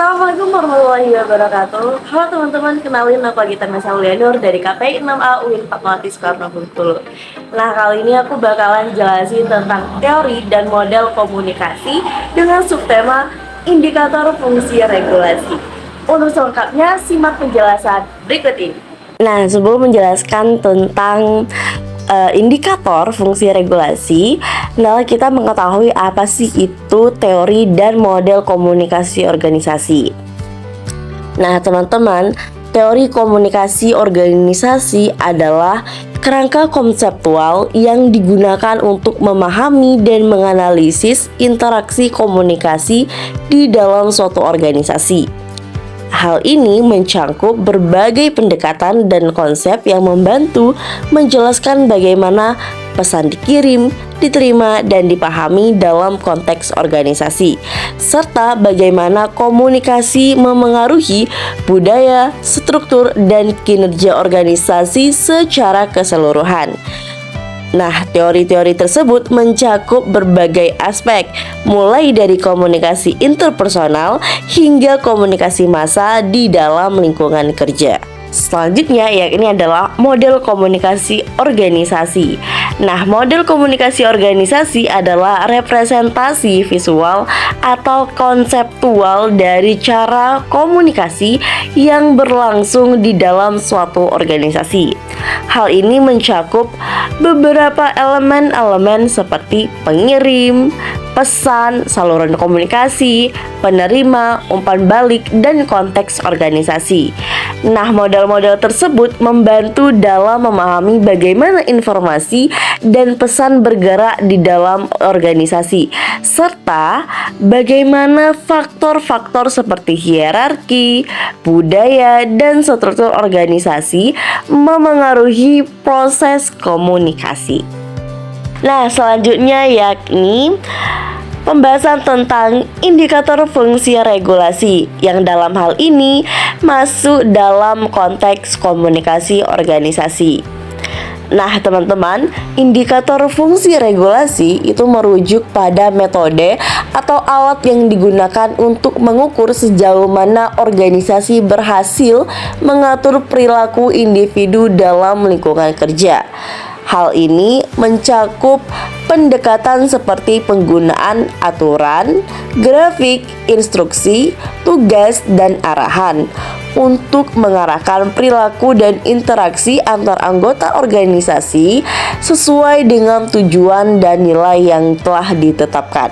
Assalamualaikum warahmatullahi wabarakatuh. Halo teman-teman, kenalin aku Agita Saulianur dari KPI 6A UIN Fatmawati Soekarno Bengkulu. Nah, kali ini aku bakalan jelasin tentang teori dan model komunikasi dengan subtema indikator fungsi regulasi. Untuk selengkapnya, simak penjelasan berikut ini. Nah, sebelum menjelaskan tentang indikator fungsi regulasi, nah kita mengetahui apa sih itu teori dan model komunikasi organisasi. Nah teman-teman, teori komunikasi organisasi adalah kerangka konseptual yang digunakan untuk memahami dan menganalisis interaksi komunikasi di dalam suatu organisasi. Hal ini mencangkup berbagai pendekatan dan konsep yang membantu menjelaskan bagaimana pesan dikirim, diterima, dan dipahami dalam konteks organisasi, serta bagaimana komunikasi memengaruhi budaya, struktur, dan kinerja organisasi secara keseluruhan. Nah, teori-teori tersebut mencakup berbagai aspek, mulai dari komunikasi interpersonal hingga komunikasi massa di dalam lingkungan kerja. Selanjutnya, ini adalah model komunikasi organisasi. Nah, model komunikasi organisasi adalah representasi visual atau konseptual dari cara komunikasi yang berlangsung di dalam suatu organisasi. Hal ini mencakup beberapa elemen-elemen seperti pengirim, pesan, saluran komunikasi, penerima, umpan balik, dan konteks organisasi. Nah, model-model tersebut membantu dalam memahami bagaimana informasi dan pesan bergerak di dalam organisasi, serta bagaimana faktor-faktor seperti hierarki, budaya, dan struktur organisasi memengaruhi proses komunikasi. Nah, selanjutnya yakni pembahasan tentang indikator fungsi regulasi yang dalam hal ini masuk dalam konteks komunikasi organisasi. Nah, teman-teman, indikator fungsi regulasi itu merujuk pada metode atau alat yang digunakan untuk mengukur sejauh mana organisasi berhasil mengatur perilaku individu dalam lingkungan kerja. Hal ini mencakup pendekatan seperti penggunaan aturan, grafik, instruksi, tugas, dan arahan untuk mengarahkan perilaku dan interaksi antar anggota organisasi sesuai dengan tujuan dan nilai yang telah ditetapkan.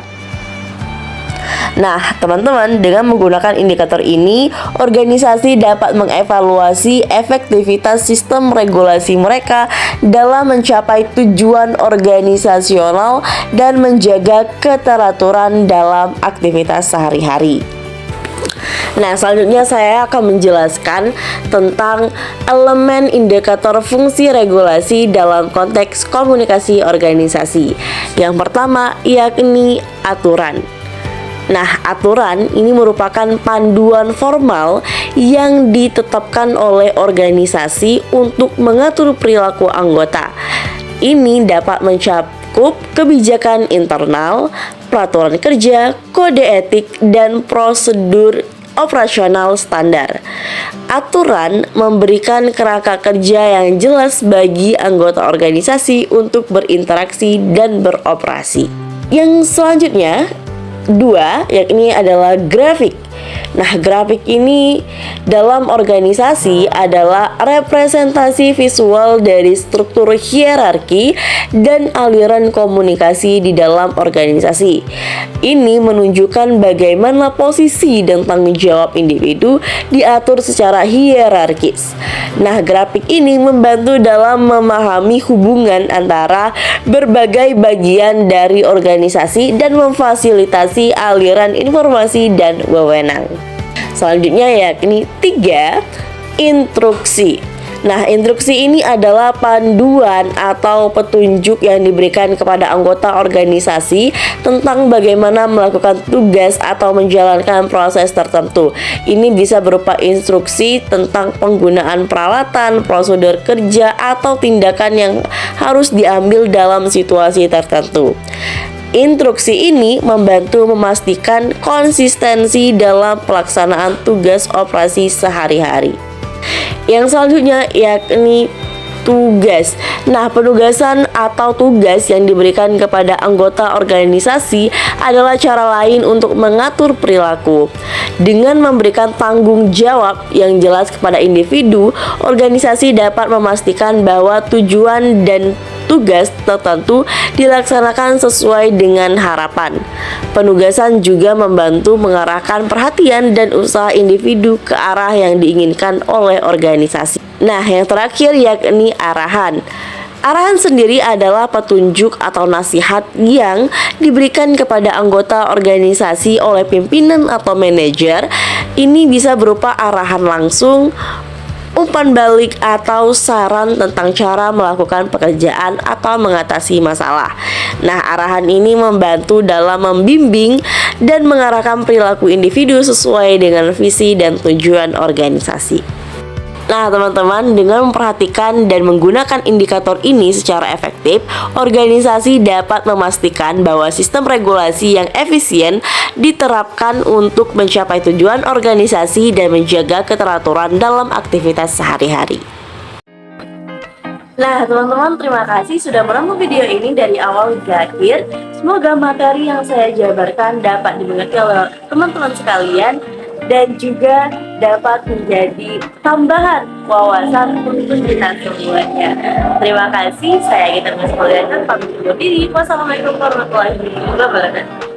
Nah, teman-teman, dengan menggunakan indikator ini, organisasi dapat mengevaluasi efektivitas sistem regulasi mereka dalam mencapai tujuan organisasional dan menjaga keteraturan dalam aktivitas sehari-hari. Nah, selanjutnya saya akan menjelaskan tentang elemen indikator fungsi regulasi dalam konteks komunikasi organisasi. Yang pertama yakni aturan. Nah, aturan ini merupakan panduan formal yang ditetapkan oleh organisasi untuk mengatur perilaku anggota. Ini dapat mencakup kebijakan internal, peraturan kerja, kode etik, dan prosedur operasional standar. Aturan memberikan kerangka kerja yang jelas bagi anggota organisasi untuk berinteraksi dan beroperasi. Yang selanjutnya yakni adalah grafik. Nah, grafik ini dalam organisasi adalah representasi visual dari struktur hierarki dan aliran komunikasi di dalam organisasi. Ini menunjukkan bagaimana posisi dan tanggung jawab individu diatur secara hierarkis. Nah, grafik ini membantu dalam memahami hubungan antara berbagai bagian dari organisasi dan memfasilitasi aliran informasi dan wewenang. Selanjutnya yakni 3, instruksi. Nah, instruksi ini adalah panduan atau petunjuk yang diberikan kepada anggota organisasi tentang bagaimana melakukan tugas atau menjalankan proses tertentu. Ini bisa berupa instruksi tentang penggunaan peralatan, prosedur kerja, atau tindakan yang harus diambil dalam situasi tertentu. Instruksi ini membantu memastikan konsistensi dalam pelaksanaan tugas operasi sehari-hari. Yang selanjutnya yakni tugas. Nah, penugasan atau tugas yang diberikan kepada anggota organisasi adalah cara lain untuk mengatur perilaku. Dengan memberikan tanggung jawab yang jelas kepada individu, organisasi dapat memastikan bahwa tujuan dan tugas tertentu dilaksanakan sesuai dengan harapan. Penugasan juga membantu mengarahkan perhatian dan usaha individu ke arah yang diinginkan oleh organisasi. Nah, yang terakhir yakni arahan. Arahan sendiri adalah petunjuk atau nasihat yang diberikan kepada anggota organisasi oleh pimpinan atau manajer. Ini bisa berupa arahan langsung, umpan balik, atau saran tentang cara melakukan pekerjaan atau mengatasi masalah. Nah, arahan ini membantu dalam membimbing dan mengarahkan perilaku individu sesuai dengan visi dan tujuan organisasi. Nah, teman-teman, dengan memperhatikan dan menggunakan indikator ini secara efektif, organisasi dapat memastikan bahwa sistem regulasi yang efisien diterapkan untuk mencapai tujuan organisasi dan menjaga keteraturan dalam aktivitas sehari-hari. Nah, teman-teman, terima kasih sudah menonton video ini dari awal hingga akhir. Semoga materi yang saya jabarkan dapat dimengerti oleh teman-teman sekalian dan juga dapat menjadi tambahan wawasan untuk kita semuanya. Terima kasih, saya Gita Mas Mulyana, pamit undur diri. Wassalamualaikum warahmatullahi wabarakatuh.